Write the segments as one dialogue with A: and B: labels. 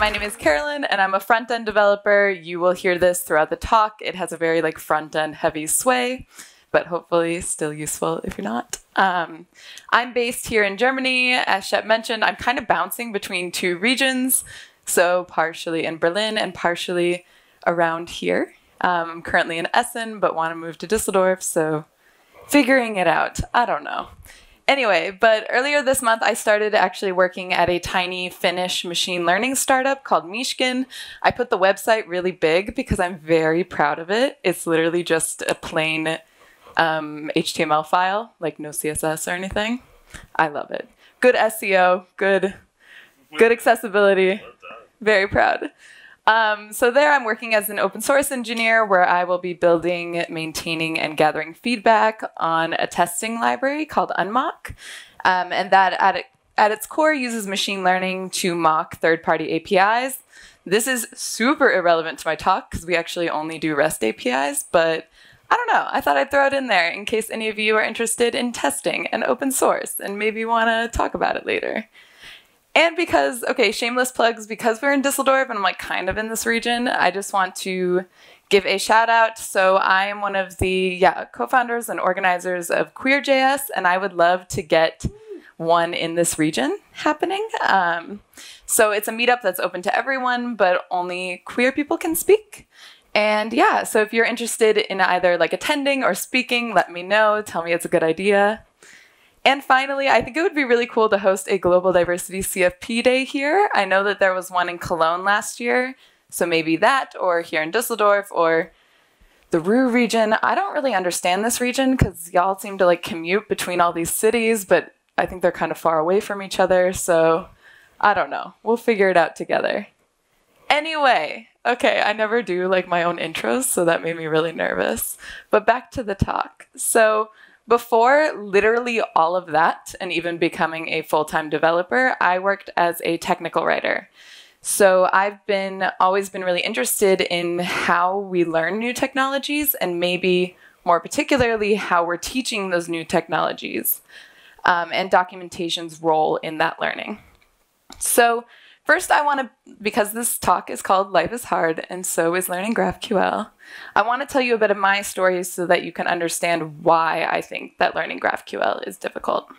A: my name is Carolyn, and I'm a front-end developer. You will hear this throughout the talk. It has a very front-end heavy sway, but hopefully still useful if you're not. I'm based here in Germany. As Shep mentioned, I'm kind of bouncing between two regions, so partially in Berlin and partially around here. I'm currently in Essen, but want to move to Düsseldorf, so figuring it out. I don't know. Anyway, but earlier this month, I started actually working at a tiny Finnish machine learning startup called Meeshkan. I put the website really big because I'm very proud of it. It's literally just a plain HTML file, like no CSS or anything. I love it. Good SEO, good accessibility. Very proud. So there I'm working as an open source engineer where I will be building, maintaining, and gathering feedback on a testing library called Unmock. And that at its core uses machine learning to mock third-party APIs. This is super irrelevant to my talk because we actually only do REST APIs, but I don't know. I thought I'd throw it in there in case any of you are interested in testing and open source and maybe want to talk about it later. And because, okay, shameless plugs, because we're in Düsseldorf and I'm kind of in this region, I just want to give a shout out. So I am one of the co-founders and organizers of QueerJS, and I would love to get one in this region happening. So it's a meetup that's open to everyone, but only queer people can speak. And yeah, so if you're interested in either attending or speaking, let me know. Tell me it's a good idea. And finally, I think it would be really cool to host a Global Diversity CFP Day here. I know that there was one in Cologne last year, so maybe that, or here in Düsseldorf, or the Ruhr region. I don't really understand this region because y'all seem to commute between all these cities, but I think they're kind of far away from each other, so I don't know. We'll figure it out together. Anyway, okay, I never do my own intros, so that made me really nervous. But back to the talk. So before literally all of that, and even becoming a full-time developer, I worked as a technical writer. So I've always been really interested in how we learn new technologies, and maybe more particularly how we're teaching those new technologies, and documentation's role in that learning. So first, I want to, because this talk is called Life is Hard, and so is learning GraphQL, I want to tell you a bit of my story so that you can understand why I think that learning GraphQL is difficult.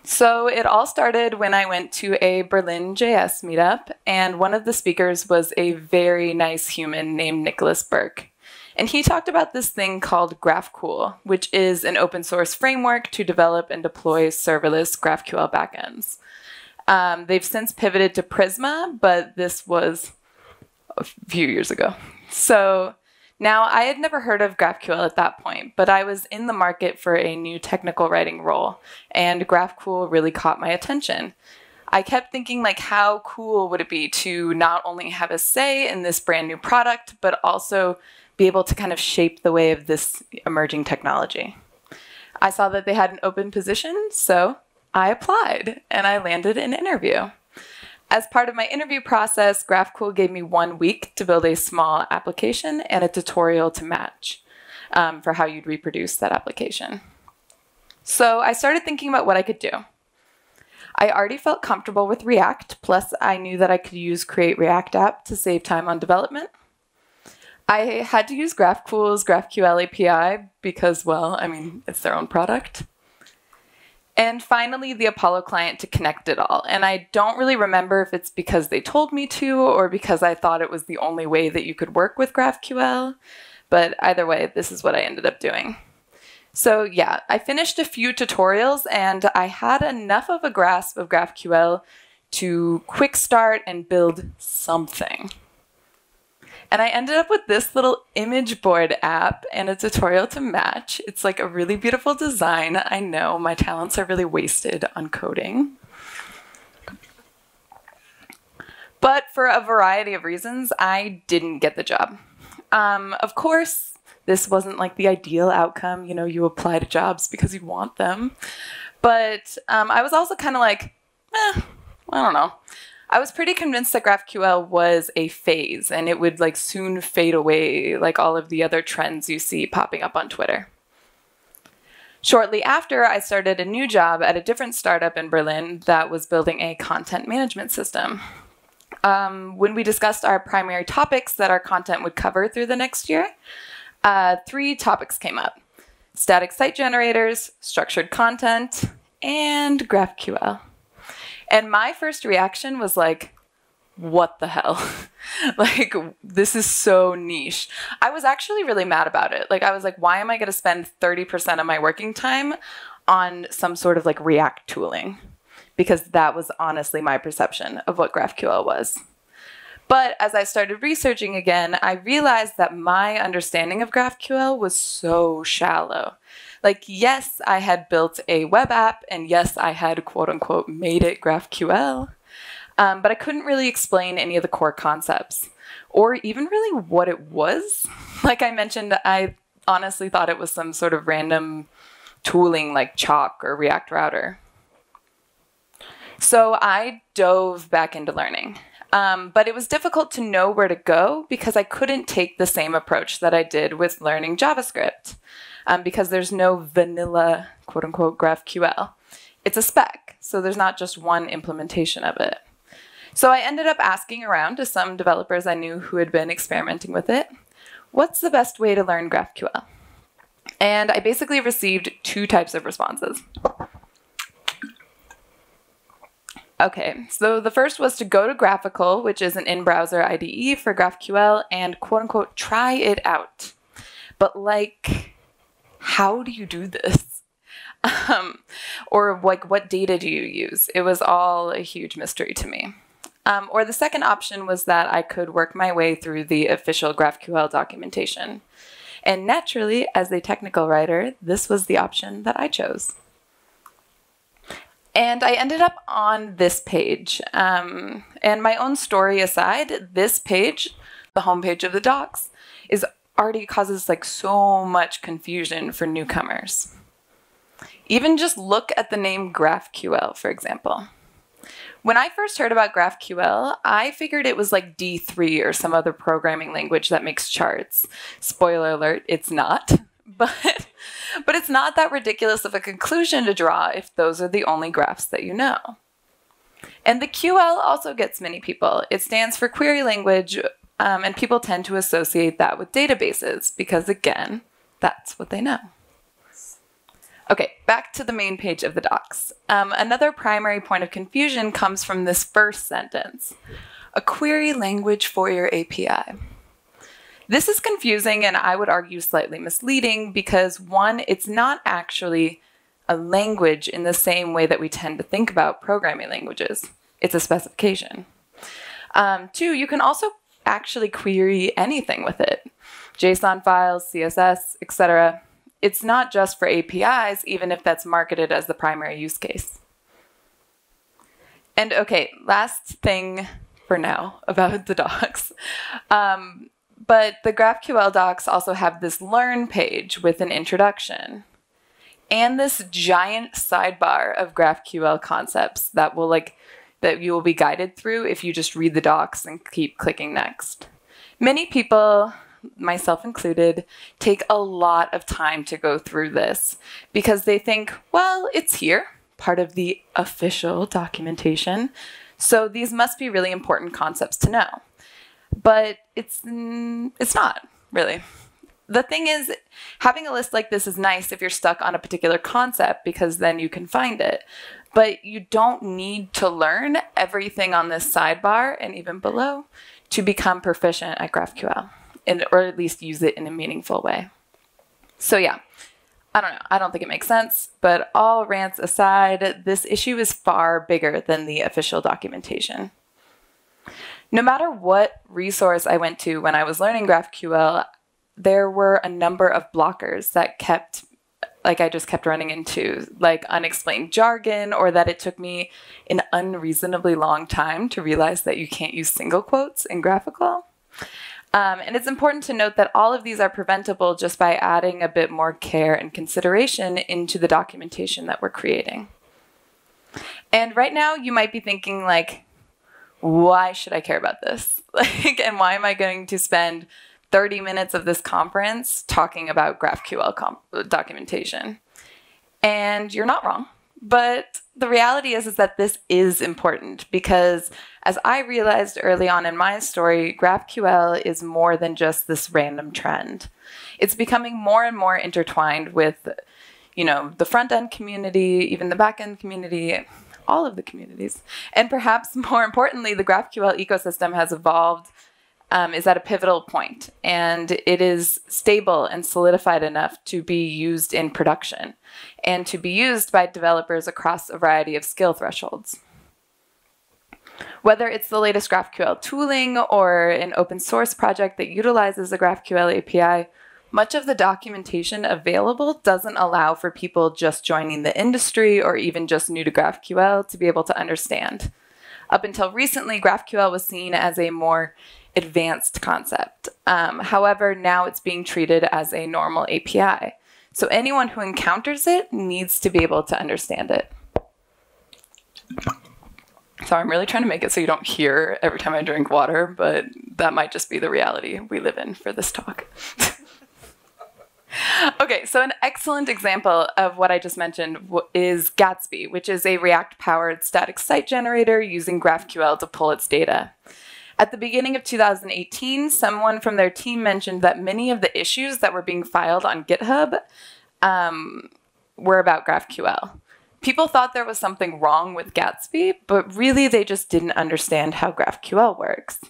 A: So it all started when I went to a BerlinJS meetup, and one of the speakers was a very nice human named Nicholas Burke. And he talked about this thing called GraphQL, which is an open source framework to develop and deploy serverless GraphQL backends. They've since pivoted to Prisma, but this was a few years ago. So now I had never heard of GraphQL at that point, but I was in the market for a new technical writing role, and GraphQL really caught my attention. I kept thinking how cool would it be to not only have a say in this brand new product, but also be able to kind of shape the way of this emerging technology. I saw that they had an open position, so I applied and I landed an interview. As part of my interview process, GraphQL gave me 1 week to build a small application and a tutorial to match for how you'd reproduce that application. So I started thinking about what I could do. I already felt comfortable with React, plus I knew that I could use Create React App to save time on development. I had to use GraphQL's GraphQLAPI because, well, I mean, it's their own product. And finally, the Apollo client to connect it all. And I don't really remember if it's because they told me to or because I thought it was the only way that you could work with GraphQL. But either way, this is what I ended up doing. So yeah, I finished a few tutorials and I had enough of a grasp of GraphQL to quick start and build something. And I ended up with this little image board app and a tutorial to match. It's a really beautiful design. I know my talents are really wasted on coding. But for a variety of reasons, I didn't get the job. Of course, this wasn't the ideal outcome. You know, you apply to jobs because you want them. But I was also kind of I don't know. I was pretty convinced that GraphQL was a phase and it would soon fade away like all of the other trends you see popping up on Twitter. Shortly after, I started a new job at a different startup in Berlin that was building a content management system. When we discussed our primary topics that our content would cover through the next year, 3 topics came up: static site generators, structured content, and GraphQL. And my first reaction was like, what the hell? Like, this is so niche. I was actually really mad about it. Like, I was like, why am I going to spend 30% of my working time on some sort of like React tooling? Because that was honestly my perception of what GraphQL was. But as I started researching again, I realized that my understanding of GraphQL was so shallow. Like, yes, I had built a web app, and yes, I had quote unquote made it GraphQL. But I couldn't really explain any of the core concepts or even really what it was. Like I mentioned, I honestly thought it was some sort of random tooling like Chalk or React Router. So I dove back into learning. But it was difficult to know where to go because I couldn't take the same approach that I did with learning JavaScript because there's no vanilla, quote unquote, GraphQL. It's a spec, so there's not just one implementation of it. So I ended up asking around to some developers I knew who had been experimenting with it, what's the best way to learn GraphQL? And I basically received 2 types of responses. Okay, so the first was to go to GraphiQL, which is an in-browser IDE for GraphQL, and quote-unquote try it out. But like, how do you do this? Or like, what data do you use? It was all a huge mystery to me. Or the second option was that I could work my way through the official GraphQL documentation. And naturally, as a technical writer, this was the option that I chose. And I ended up on this page. And my own story aside, this page, the homepage of the docs, already causes like so much confusion for newcomers. Even just look at the name GraphQL, for example. When I first heard about GraphQL, I figured it was like D3 or some other programming language that makes charts. Spoiler alert, it's not. But it's not that ridiculous of a conclusion to draw if those are the only graphs that you know. And the QL also gets many people. It stands for query language, and people tend to associate that with databases because, again, that's what they know. Okay, back to the main page of the docs. Another primary point of confusion comes from this first sentence: a query language for your API. This is confusing and I would argue slightly misleading because 1, it's not actually a language in the same way that we tend to think about programming languages. It's a specification. 2, you can also actually query anything with it. JSON files, CSS, etc. It's not just for APIs, even if that's marketed as the primary use case. And okay, last thing for now about the docs. But the GraphQL docs also have this learn page with an introduction and this giant sidebar of GraphQL concepts that you will be guided through if you just read the docs and keep clicking next. Many people, myself included, take a lot of time to go through this because they think, well, it's here, part of the official documentation, so these must be really important concepts to know. But it's not, really. The thing is, having a list like this is nice if you're stuck on a particular concept because then you can find it. But you don't need to learn everything on this sidebar and even below to become proficient at GraphQL, or at least use it in a meaningful way. So yeah, I don't know. I don't think it makes sense, but all rants aside, this issue is far bigger than the official documentation. No matter what resource I went to when I was learning GraphQL, there were a number of blockers that I just kept running into, like unexplained jargon, or that it took me an unreasonably long time to realize that you can't use single quotes in GraphiQL. And it's important to note that all of these are preventable just by adding a bit more care and consideration into the documentation that we're creating. And right now you might be thinking like, why should I care about this? And why am I going to spend 30 minutes of this conference talking about GraphQL documentation? And you're not wrong. But the reality is that this is important because, as I realized early on in my story, GraphQL is more than just this random trend. It's becoming more and more intertwined with, the front-end community, even the back-end community, all of the communities. And perhaps more importantly, the GraphQL ecosystem has evolved, is at a pivotal point, and it is stable and solidified enough to be used in production and to be used by developers across a variety of skill thresholds. Whether it's the latest GraphQL tooling or an open source project that utilizes the GraphQL API, much of the documentation available doesn't allow for people just joining the industry or even just new to GraphQL to be able to understand. Up until recently, GraphQL was seen as a more advanced concept. However, now it's being treated as a normal API. So anyone who encounters it needs to be able to understand it. So I'm really trying to make it so you don't hear every time I drink water, but that might just be the reality we live in for this talk. Okay, so an excellent example of what I just mentioned is Gatsby, which is a React-powered static site generator using GraphQL to pull its data. At the beginning of 2018, someone from their team mentioned that many of the issues that were being filed on GitHub were about GraphQL. People thought there was something wrong with Gatsby, but really they just didn't understand how GraphQL works.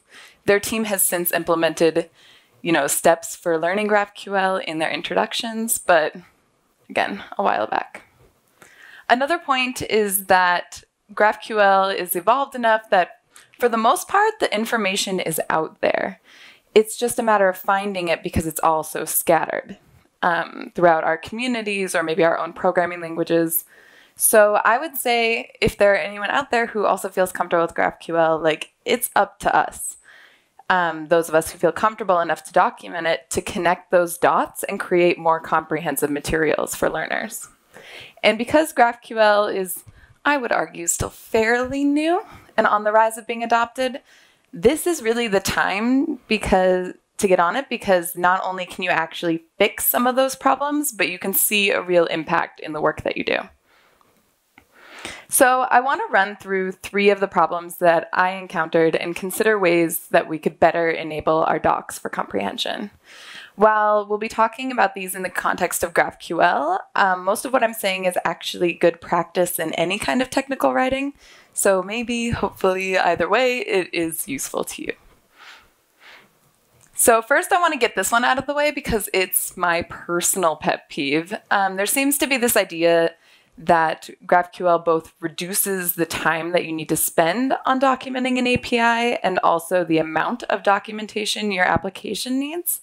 A: Their team has since implemented, steps for learning GraphQL in their introductions, but again, a while back. Another point is that GraphQL is evolved enough that for the most part, the information is out there. It's just a matter of finding it because it's all so scattered throughout our communities or maybe our own programming languages. So I would say if there are anyone out there who also feels comfortable with GraphQL, it's up to us, those of us who feel comfortable enough to document it, to connect those dots and create more comprehensive materials for learners. And because GraphQL is, I would argue, still fairly new and on the rise of being adopted, this is really the time to get on it, because not only can you actually fix some of those problems, but you can see a real impact in the work that you do. So I want to run through 3 of the problems that I encountered and consider ways that we could better enable our docs for comprehension. While we'll be talking about these in the context of GraphQL, most of what I'm saying is actually good practice in any kind of technical writing. So maybe, hopefully, either way, it is useful to you. So first I want to get this one out of the way because it's my personal pet peeve. There seems to be this idea that GraphQL both reduces the time that you need to spend on documenting an API and also the amount of documentation your application needs.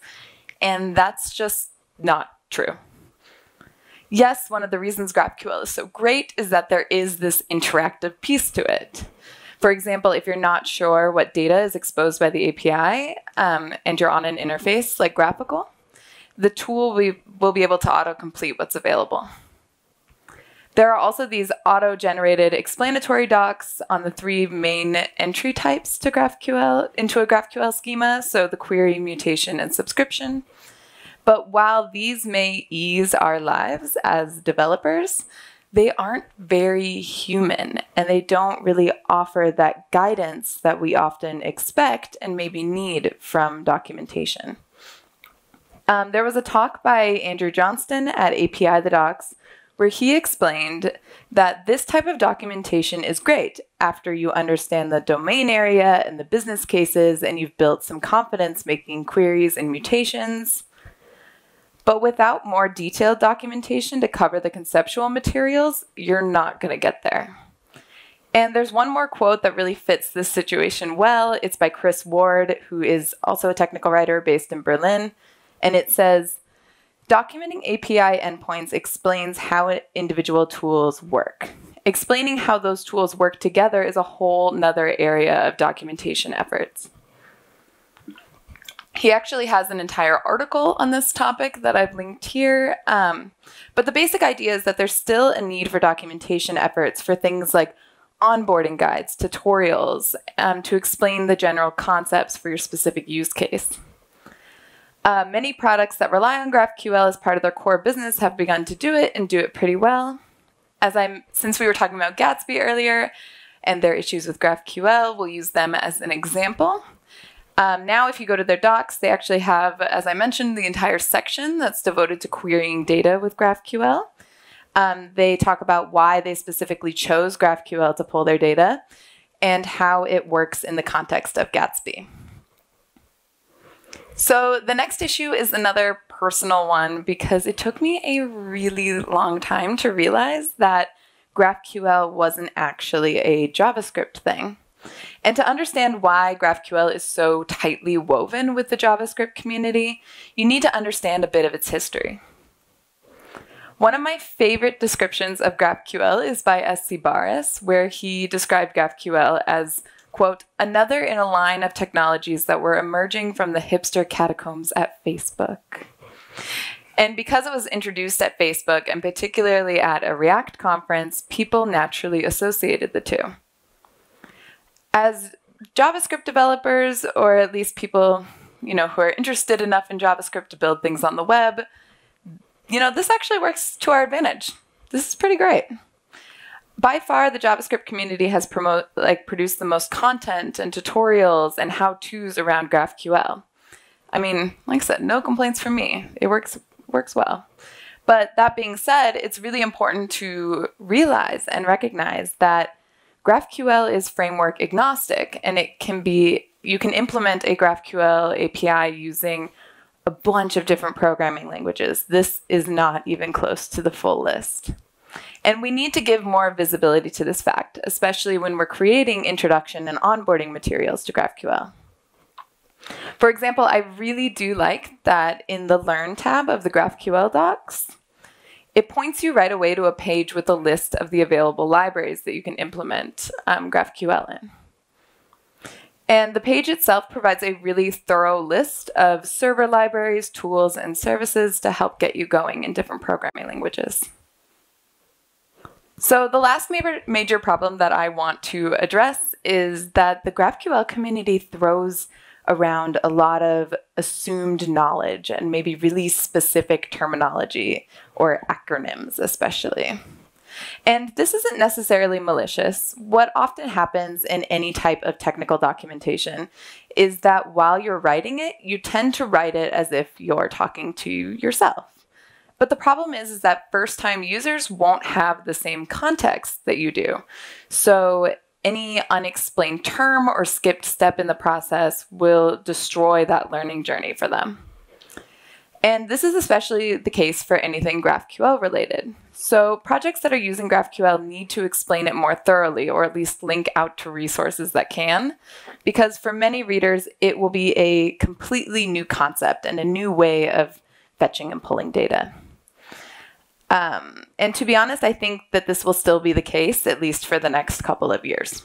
A: And that's just not true. Yes, one of the reasons GraphQL is so great is that there is this interactive piece to it. For example, if you're not sure what data is exposed by the API and you're on an interface like GraphiQL, the tool will be able to autocomplete what's available. There are also these auto-generated explanatory docs on the 3 main entry types to GraphQL, into a GraphQL schema, so the query, mutation, and subscription. But while these may ease our lives as developers, they aren't very human, and they don't really offer that guidance that we often expect and maybe need from documentation. There was a talk by Andrew Johnston at API the Docs where he explained that this type of documentation is great after you understand the domain area and the business cases and you've built some confidence making queries and mutations. But without more detailed documentation to cover the conceptual materials, you're not going to get there. And there's one more quote that really fits this situation well. It's by Chris Ward, who is also a technical writer based in Berlin. And it says, "Documenting API endpoints explains how individual tools work. Explaining how those tools work together is a whole nother area of documentation efforts." He actually has an entire article on this topic that I've linked here. But the basic idea is that there's still a need for documentation efforts for things like onboarding guides, tutorials, to explain the general concepts for your specific use case. Many products that rely on GraphQL as part of their core business have begun to do it and do it pretty well. Since we were talking about Gatsby earlier and their issues with GraphQL, we'll use them as an example. Now, if you go to their docs, they actually have, as I mentioned, the entire section that's devoted to querying data with GraphQL. They talk about why they specifically chose GraphQL to pull their data and how it works in the context of Gatsby. So the next issue is another personal one because it took me a really long time to realize that GraphQL wasn't actually a JavaScript thing. And to understand why GraphQL is so tightly woven with the JavaScript community, you need to understand a bit of its history. One of my favorite descriptions of GraphQL is by S.C. Barris, where he described GraphQL as, quote, another in a line of technologies that were emerging from the hipster catacombs at Facebook. And because it was introduced at Facebook, and particularly at a React conference, people naturally associated the two. As JavaScript developers, or at least people, who are interested enough in JavaScript to build things on the web, this actually works to our advantage. This is pretty great. By far, the JavaScript community has produced the most content and tutorials and how-tos around GraphQL. I mean, like I said, no complaints from me. It works well. But that being said, it's really important to realize and recognize that GraphQL is framework agnostic, and you can implement a GraphQL API using a bunch of different programming languages. This is not even close to the full list. And we need to give more visibility to this fact, especially when we're creating introduction and onboarding materials to GraphQL. For example, I really do like that in the Learn tab of the GraphQL docs, it points you right away to a page with a list of the available libraries that you can implement GraphQL in. And the page itself provides a really thorough list of server libraries, tools, and services to help get you going in different programming languages. So the last major problem that I want to address is that the GraphQL community throws around a lot of assumed knowledge and maybe really specific terminology or acronyms especially. And this isn't necessarily malicious. What often happens in any type of technical documentation is that while you're writing it, you tend to write it as if you're talking to yourself. But the problem is that first-time users won't have the same context that you do. So any unexplained term or skipped step in the process will destroy that learning journey for them. And this is especially the case for anything GraphQL related. So projects that are using GraphQL need to explain it more thoroughly, or at least link out to resources that can, because for many readers, it will be a completely new concept and a new way of fetching and pulling data. And to be honest, I think that this will still be the case, at least for the next couple of years.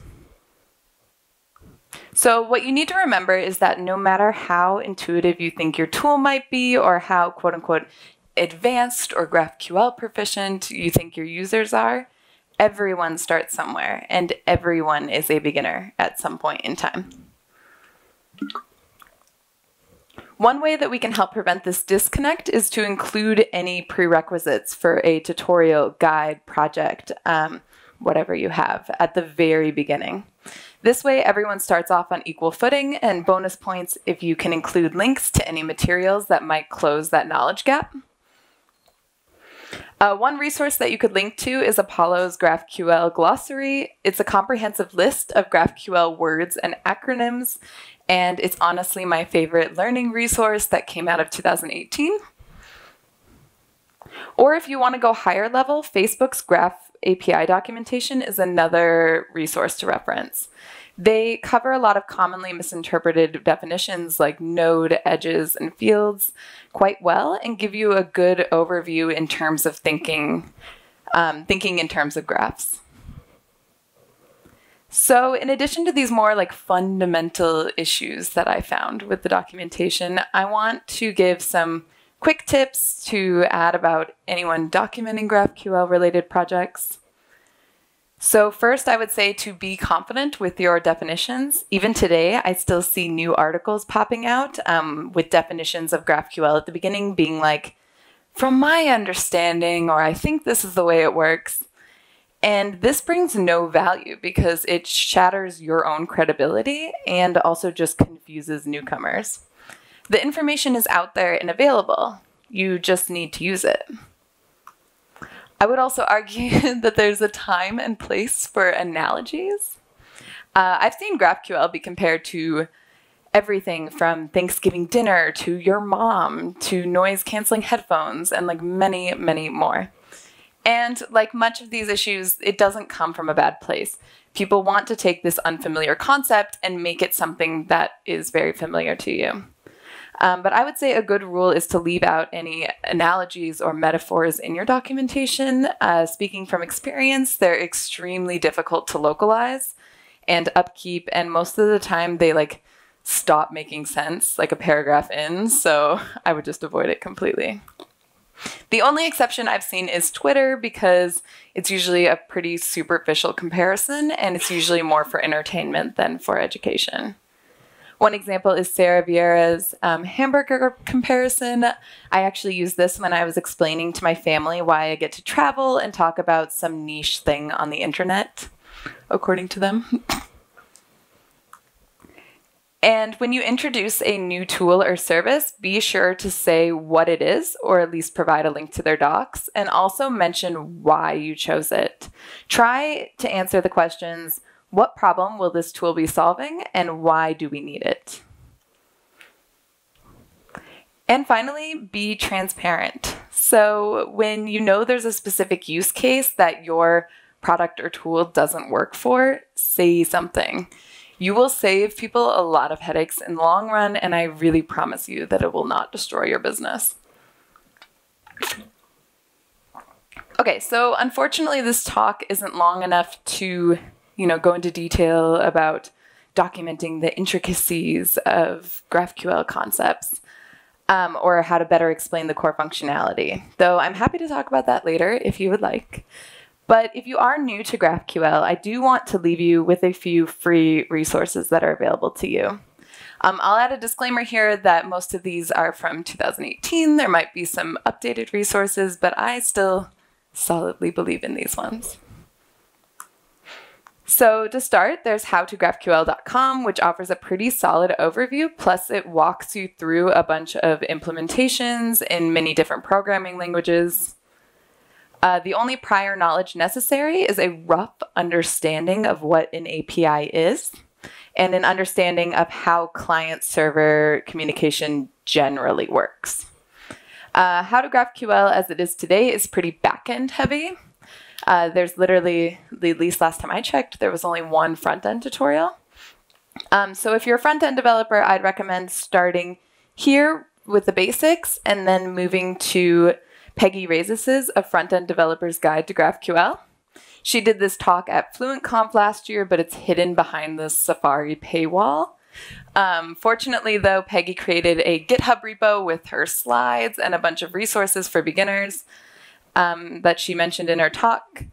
A: So what you need to remember is that no matter how intuitive you think your tool might be, or how quote unquote advanced or GraphQL proficient you think your users are, everyone starts somewhere and everyone is a beginner at some point in time. One way that we can help prevent this disconnect is to include any prerequisites for a tutorial, guide, project, whatever you have, at the very beginning. This way, everyone starts off on equal footing, and bonus points if you can include links to any materials that might close that knowledge gap. One resource that you could link to is Apollo's GraphQL glossary. It's a comprehensive list of GraphQL words and acronyms, and it's honestly my favorite learning resource that came out of 2018. Or if you want to go higher level, Facebook's GraphAPI documentation is another resource to reference. They cover a lot of commonly misinterpreted definitions like node, edges, and fields quite well, and give you a good overview in terms of thinking in terms of graphs. So in addition to these more like fundamental issues that I found with the documentation, I want to give some quick tips to add about anyone documenting GraphQL related projects. So first, I would say to be confident with your definitions. Even today, I still see new articles popping out with definitions of GraphQL at the beginning being like, from my understanding, or I think this is the way it works. And this brings no value because it shatters your own credibility and also just confuses newcomers. The information is out there and available. You just need to use it. I would also argue that there's a time and place for analogies. I've seen GraphQL be compared to everything from Thanksgiving dinner to your mom to noise-canceling headphones and like many, many more. And like much of these issues, it doesn't come from a bad place. People want to take this unfamiliar concept and make it something that is very familiar to you. But I would say a good rule is to leave out any analogies or metaphors in your documentation. Speaking from experience, they're extremely difficult to localize and upkeep, and most of the time they like stop making sense like a paragraph in, so I would just avoid it completely. The only exception I've seen is Twitter because it's usually a pretty superficial comparison and it's usually more for entertainment than for education. One example is Sarah Vieira's hamburger comparison. I actually used this when I was explaining to my family why I get to travel and talk about some niche thing on the internet, according to them. And when you introduce a new tool or service, be sure to say what it is, or at least provide a link to their docs, and also mention why you chose it. Try to answer the questions, what problem will this tool be solving, and why do we need it? And finally, be transparent. So when you know there's a specific use case that your product or tool doesn't work for, say something. You will save people a lot of headaches in the long run, and I really promise you that it will not destroy your business. Okay, so unfortunately this talk isn't long enough to go into detail about documenting the intricacies of GraphQL concepts or how to better explain the core functionality, though I'm happy to talk about that later if you would like. But if you are new to GraphQL, I do want to leave you with a few free resources that are available to you. I'll add a disclaimer here that most of these are from 2018. There might be some updated resources, but I still solidly believe in these ones. So to start, there's howtographql.com, which offers a pretty solid overview, plus it walks you through a bunch of implementations in many different programming languages. The only prior knowledge necessary is a rough understanding of what an API is and an understanding of how client-server communication generally works. How to GraphQL as it is today is pretty back-end heavy. There's literally, at least last time I checked, there was only one front-end tutorial. So if you're a front-end developer, I'd recommend starting here with the basics and then moving to Peggy Razis's A Front-End Developer's Guide to GraphQL. She did this talk at FluentConf last year, but it's hidden behind the Safari paywall. Fortunately, though, Peggy created a GitHub repo with her slides and a bunch of resources for beginners that she mentioned in her talk,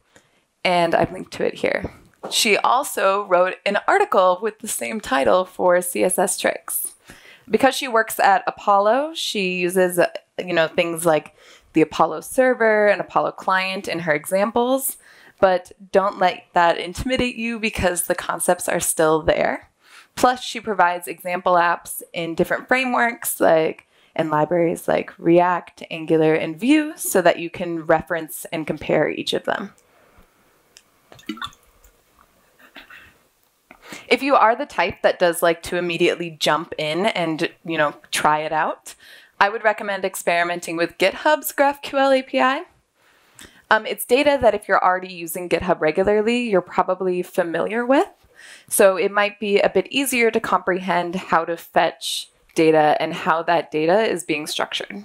A: and I've linked to it here. She also wrote an article with the same title for CSS tricks. Because she works at Apollo, she uses things like the Apollo server and Apollo client in her examples, but don't let that intimidate you because the concepts are still there. Plus, she provides example apps in different frameworks and libraries like React, Angular, and Vue so that you can reference and compare each of them. If you are the type that does like to immediately jump in and try it out, I would recommend experimenting with GitHub's GraphQL API. It's data that if you're already using GitHub regularly, you're probably familiar with. So it might be a bit easier to comprehend how to fetch data and how that data is being structured.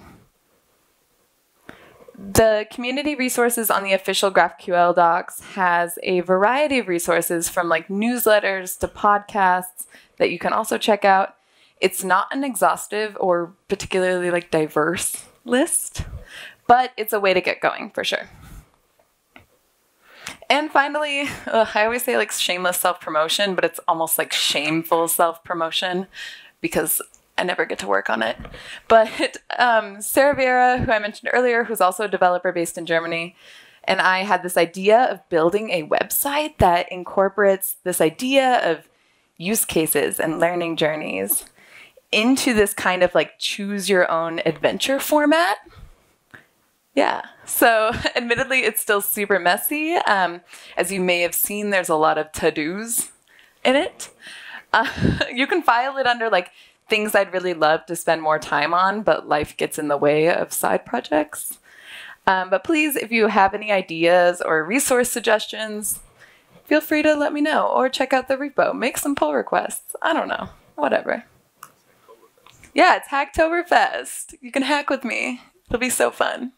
A: The community resources on the official GraphQL docs has a variety of resources from like newsletters to podcasts that you can also check out. It's not an exhaustive or particularly like diverse list, but it's a way to get going for sure. And finally, I always say like shameless self-promotion, but it's almost like shameful self-promotion because I never get to work on it. But Sarah Vera, who I mentioned earlier, who's also a developer based in Germany, and I had this idea of building a website that incorporates this idea of use cases and learning journeys into this kind of like choose your own adventure format. Yeah, so admittedly, it's still super messy. As you may have seen, there's a lot of to-dos in it. You can file it under like things I'd really love to spend more time on, but life gets in the way of side projects. But please, if you have any ideas or resource suggestions, feel free to let me know or check out the repo. Make some pull requests. I don't know, whatever. Yeah, it's Hacktoberfest. You can hack with me. It'll be so fun.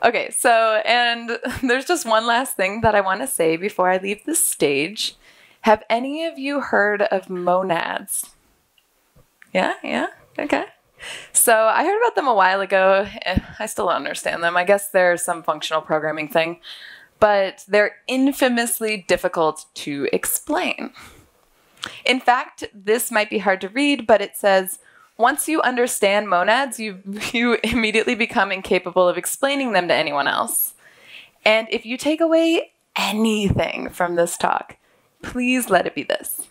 A: Okay, so, and there's just one last thing that I want to say before I leave the stage. Have any of you heard of monads? Yeah, okay. So I heard about them a while ago. I still don't understand them. I guess they're some functional programming thing, but they're infamously difficult to explain. In fact, this might be hard to read, but it says, once you understand monads, you immediately become incapable of explaining them to anyone else. And if you take away anything from this talk, please let it be this.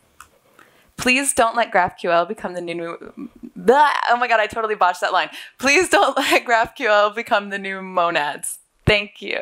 A: Please don't let GraphQL become the new... Oh my god, I totally botched that line. Please don't let GraphQL become the new monads. Thank you.